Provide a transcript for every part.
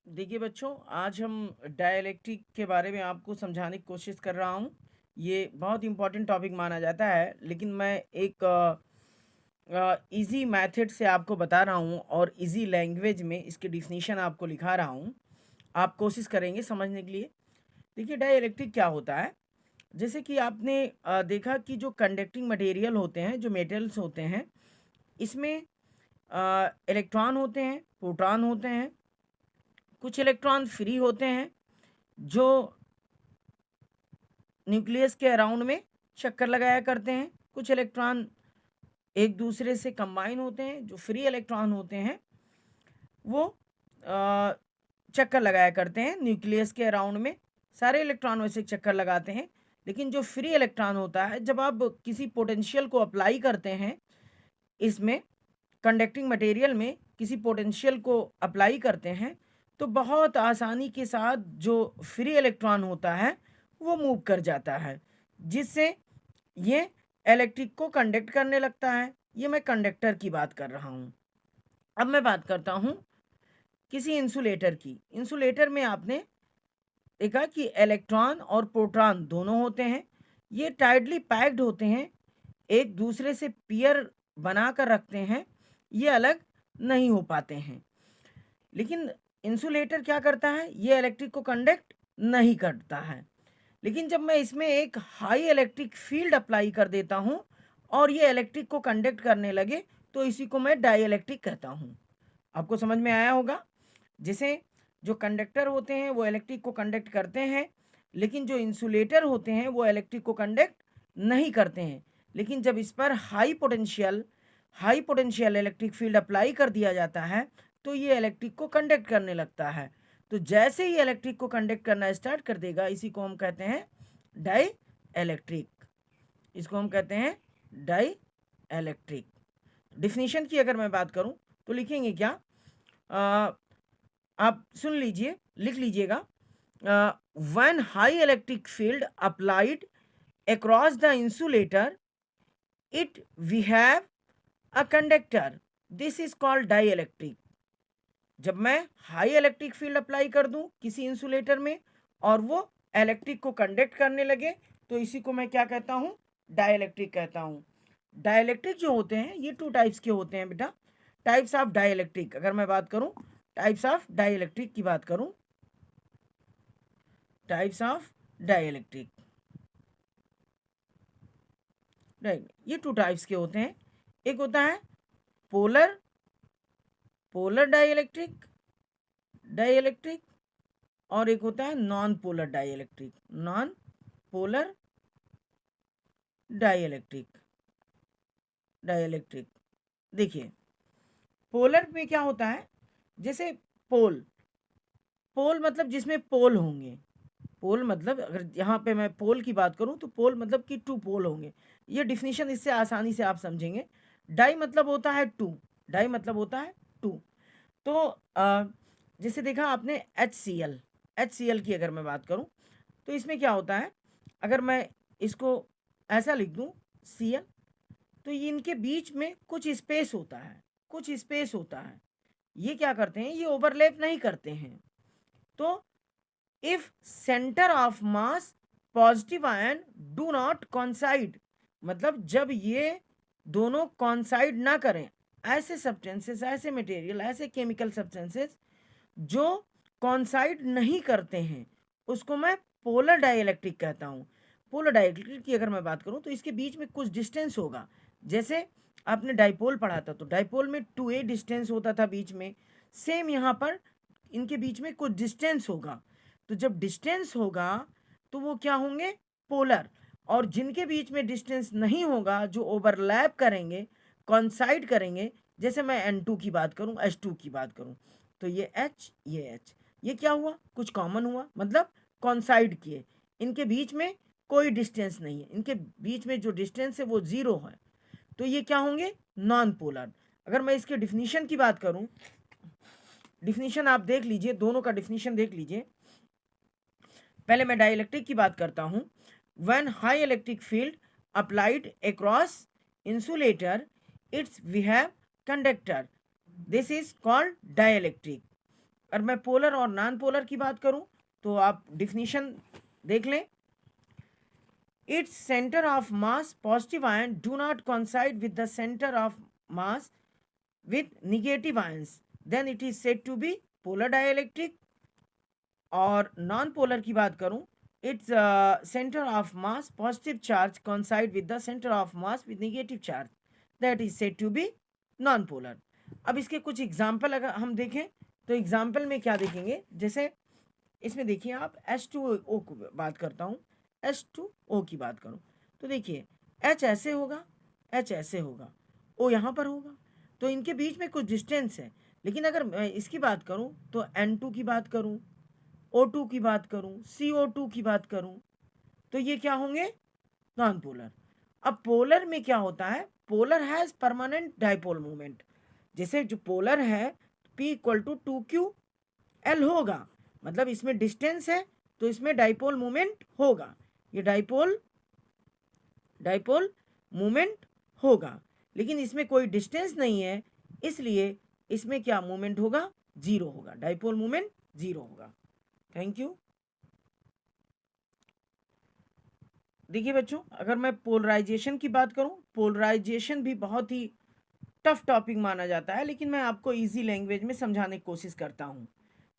देखिए बच्चों, आज हम डायलैक्टिक के बारे में आपको समझाने की कोशिश कर रहा हूँ। ये बहुत इम्पोर्टेंट टॉपिक माना जाता है, लेकिन मैं एक ईज़ी मेथड से आपको बता रहा हूँ और ईज़ी लैंग्वेज में इसकी डेफिनेशन आपको लिखा रहा हूँ। आप कोशिश करेंगे समझने के लिए। देखिए डायलैक्टिक क्या होता है? जैसे कि आपने देखा कि जो कंडक्टिंग मटेरियल होते हैं, जो मेटल्स होते हैं, इसमें इलेक्ट्रॉन होते हैं, प्रोटॉन होते हैं, कुछ इलेक्ट्रॉन फ्री होते हैं जो न्यूक्लियस के अराउंड में चक्कर लगाया करते हैं। कुछ इलेक्ट्रॉन एक दूसरे से कंबाइन होते हैं, जो फ्री इलेक्ट्रॉन होते हैं वो अ, चक्कर लगाया करते हैं न्यूक्लियस के अराउंड में। सारे इलेक्ट्रॉन वैसे चक्कर लगाते हैं, लेकिन जो फ्री इलेक्ट्रॉन होता है, जब आप किसी पोटेंशियल को अप्लाई करते हैं, इसमें कंडक्टिंग मटेरियल में किसी पोटेंशियल को अप्लाई करते हैं, तो बहुत आसानी के साथ जो फ्री इलेक्ट्रॉन होता है वो मूव कर जाता है, जिससे ये इलेक्ट्रिक को कंडक्ट करने लगता है। ये मैं कंडक्टर की बात कर रहा हूँ। अब मैं बात करता हूँ किसी इंसुलेटर की। इंसुलेटर में आपने देखा कि इलेक्ट्रॉन और प्रोटॉन दोनों होते हैं। ये टाइटली पैक्ड होते हैं, एक दूसरे से पेयर बना कर रखते हैं, ये अलग नहीं हो पाते हैं। लेकिन इंसुलेटर क्या करता है? ये इलेक्ट्रिक को कंडक्ट नहीं करता है। लेकिन जब मैं इसमें एक हाई इलेक्ट्रिक फील्ड अप्लाई कर देता हूँ और ये इलेक्ट्रिक को कंडक्ट करने लगे, तो इसी को मैं डाइइलेक्ट्रिक कहता हूँ। आपको समझ में आया होगा? जैसे जो कंडक्टर होते हैं वो इलेक्ट्रिक को कंडक्ट करते हैं, लेकिन जो इंसुलेटर होते हैं वो इलेक्ट्रिक को कंडक्ट नहीं करते हैं। लेकिन जब इस पर high potential electric field apply कर दिया जाता है, तो ये इलेक्ट्रिक को कंडक्ट करने लगता है। तो जैसे ही इलेक्ट्रिक को कंडक्ट करना स्टार्ट कर देगा, इसी को हम कहते हैं डाई इलेक्ट्रिक। इसको हम कहते हैं डाई इलेक्ट्रिक। डिफिनीशन की अगर मैं बात करूं तो लिखेंगे क्या? आप सुन लीजिए, लिख लीजिएगा। When high electric field applied across the insulator, it we have a conductor, this is called dielectric। जब मैं हाई इलेक्ट्रिक फील्ड अप्लाई कर दूं किसी इंसुलेटर में और वो इलेक्ट्रिक को कंडक्ट करने लगे, तो इसी को मैं क्या कहता हूं? डाइइलेक्ट्रिक कहता हूं। डाइइलेक्ट्रिक जो होते हैं ये टू टाइप्स के होते हैं बेटा। टाइप्स ऑफ डाइइलेक्ट्रिक, अगर मैं बात करूं टाइप्स ऑफ डाइइलेक्ट्रिक की बात करूं, टाइप्स ऑफ डाइइलेक्ट्रिक, राइट, ये टू टाइप्स के होते हैं। एक होता है पोलर पोलर डाइइलेक्ट्रिक डाइइलेक्ट्रिक और एक होता है non polar dielectric non polar dielectric dielectric. देखिए पोलर में क्या होता है? जैसे पोल पोल मतलब जिसमें पोल होंगे। पोल मतलब अगर यहाँ पे मैं पोल की बात करूँ तो पोल मतलब कि टू पोल होंगे। ये डिफिनीशन इससे आसानी से आप समझेंगे। डाई मतलब होता है टू, डाई मतलब होता है टू। तो जैसे देखा आपने एच सी एल की अगर मैं बात करूँ तो इसमें क्या होता है? अगर मैं इसको ऐसा लिख दूँ सी एल, तो ये इनके बीच में कुछ स्पेस होता है, कुछ स्पेस होता है। ये क्या करते हैं? ये ओवरलैप नहीं करते हैं। तो if centre of mass positive ion do not कॉन्साइड, मतलब जब ये दोनों कॉन्साइड ना करें, ऐसे सब्सटेंसेस, ऐसे मटेरियल, ऐसे केमिकल सब्सटेंसेस जो कॉन्साइड नहीं करते हैं, उसको मैं पोलर डाइइलेक्ट्रिक कहता हूँ। पोलर डाइइलेक्ट्रिक की अगर मैं बात करूँ तो इसके बीच में कुछ डिस्टेंस होगा। जैसे आपने डाइपोल पढ़ा था, तो डाइपोल में 2a डिस्टेंस होता था बीच में। सेम यहाँ पर इनके बीच में कुछ डिस्टेंस होगा। तो जब डिस्टेंस होगा तो वो क्या होंगे? पोलर। और जिनके बीच में डिस्टेंस नहीं होगा, जो ओवरलैप करेंगे, कॉन्साइड करेंगे, जैसे मैं N2 की बात करूं, H2 की बात करूं, तो ये H, ये H, ये क्या हुआ? कुछ कॉमन हुआ, मतलब कॉन्साइड किए। इनके बीच में कोई डिस्टेंस नहीं है, इनके बीच में जो डिस्टेंस है वो जीरो है। तो ये क्या होंगे? Non polar. अगर मैं इसके डिफिनीशन की बात करूं, डिफिनीशन आप देख लीजिए, दोनों का डिफिनीशन देख लीजिए। पहले मैं डाइइलेक्ट्रिक की बात करता हूं। When high electric field applied across insulator, it's we have conductor, this is called dielectric. अगर मैं पोलर और नॉन पोलर की बात करूं तो आप डिफिनीशन देख लें। Its centre of mass positive ion do not coincide with the center of mass with negative ions, then it is said to be polar dielectric। और नॉन पोलर की बात करूं, its centre of mass positive charge coincide with the center of mass with negative charge, that is said to be non polar. अब इसके कुछ example अगर हम देखें तो एग्जाम्पल में क्या देखेंगे, जैसे इसमें देखिए आप H2O की बात करता हूँ, H2O की बात करूँ तो देखिए H ऐसे होगा, H ऐसे होगा, O यहाँ पर होगा, तो इनके बीच में कुछ डिस्टेंस है। लेकिन अगर मैं इसकी बात करूँ तो N2 की बात करूँ, O2 की बात करूँ, CO2 की बात करूँ, तो ये क्या होंगे, नॉन पोलर। अब पोलर में क्या होता है, polar has permanent dipole moment. जैसे जो पोलर है P इक्वल टू 2QL होगा, मतलब इसमें डिस्टेंस है तो इसमें डाइपोल मोमेंट होगा, ये डाइपोल मोमेंट होगा। लेकिन इसमें कोई डिस्टेंस नहीं है, इसलिए इसमें क्या मोमेंट होगा, जीरो होगा, डाइपोल मोमेंट जीरो होगा। Thank you. देखिए बच्चों, अगर मैं पोलराइजेशन की बात करूं, पोलराइजेशन भी बहुत ही टफ टॉपिक माना जाता है, लेकिन मैं आपको इजी लैंग्वेज में समझाने की कोशिश करता हूं।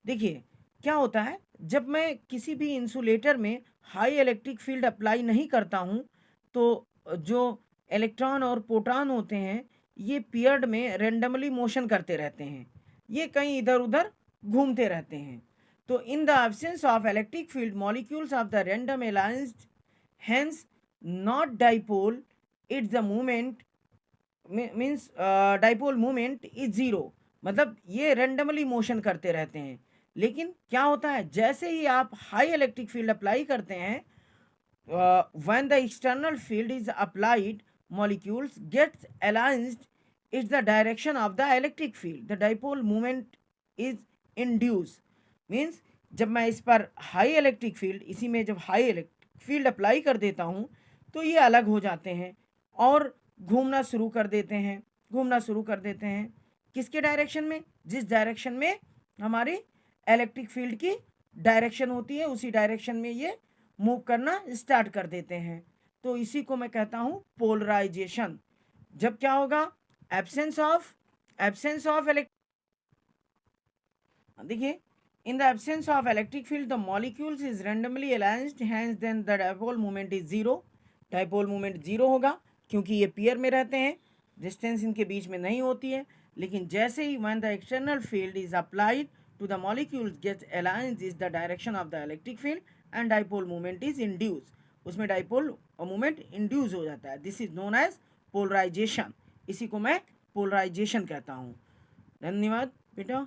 देखिए क्या होता है, जब मैं किसी भी इंसुलेटर में हाई इलेक्ट्रिक फील्ड अप्लाई नहीं करता हूं तो जो इलेक्ट्रॉन और प्रोटॉन होते हैं ये पेयर्ड में रेंडमली मोशन करते रहते हैं, ये कहीं इधर उधर घूमते रहते हैं। तो in the absence of electric field molecules of the random aligned hence not dipole, it's the moment means dipole moment is zero, मतलब ये रेंडमली मोशन करते रहते हैं। लेकिन क्या होता है, जैसे ही आप हाई इलेक्ट्रिक फील्ड अप्लाई करते हैं, when the external field is applied molecules gets aligned, it's the direction of the electric field, the dipole moment is induced। means जब मैं इस पर हाई इलेक्ट्रिक फील्ड, इसी में जब हाई इलेक्ट्रिक फील्ड अप्लाई कर देता हूँ तो ये अलग हो जाते हैं और घूमना शुरू कर देते हैं, घूमना शुरू कर देते हैं किसके डायरेक्शन में, जिस डायरेक्शन में हमारी इलेक्ट्रिक फील्ड की डायरेक्शन होती है उसी डायरेक्शन में ये मूव करना स्टार्ट कर देते हैं। तो इसी को मैं कहता हूँ पोलराइजेशन। जब क्या होगा, एब्सेंस ऑफ देखिए, in the absence of electric field the molecules is randomly aligned, hence then the dipole moment is zero। dipole moment zero होगा क्योंकि ये पेयर में रहते हैं, डिस्टेंस इनके बीच में नहीं होती है। लेकिन जैसे ही when the external field is applied to the molecules gets aligned is the direction of the electric field and dipole moment is induced, उसमें dipole moment induce हो जाता है। this is known as polarization, इसी को मैं polarisation कहता हूँ। धन्यवाद बेटा।